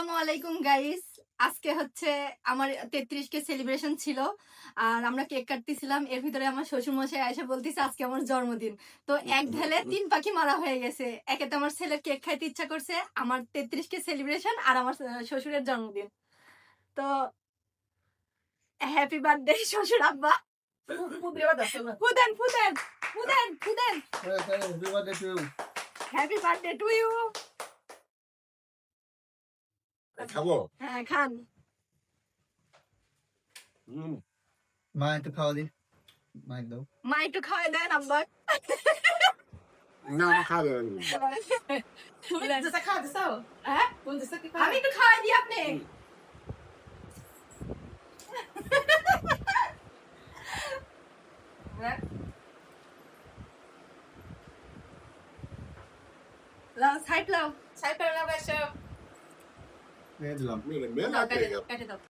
আসসালামু আলাইকুম গাইস। আজকে হচ্ছে আমার 33 কে সেলিব্রেশন ছিল আর আমরা কেক কাটতেছিলাম। এর ভিতরে আমার শ্বশুর মশাই এসে বলতেছে আজকে আমার জন্মদিন। তো এক ঢেলে 3 পাখি মারা হয়ে গেছে। একেতে আমার ছেলের কেক খাইতে ইচ্ছা করছে, আমার 33 কে সেলিব্রেশন আর আমার শ্বশুরের জন্মদিন। তো হ্যাপি বার্থডে শ্বশুর আব্বা। ফুদেন ফুদেন ফুদেন ফুদেন। Happy birthday to you. খাবো হ্যাঁ খান। মা একটু খাওয়া দি মা দাও মা একটু খাওয়াই দেন আব্বা। না খাবে হ্যাঁ? আমি একটু খাওয়াই দিই আপনি। লাও সাইড লাও। দিয়ে দিলাম মেলা কেটে দাও, কেটে দাও।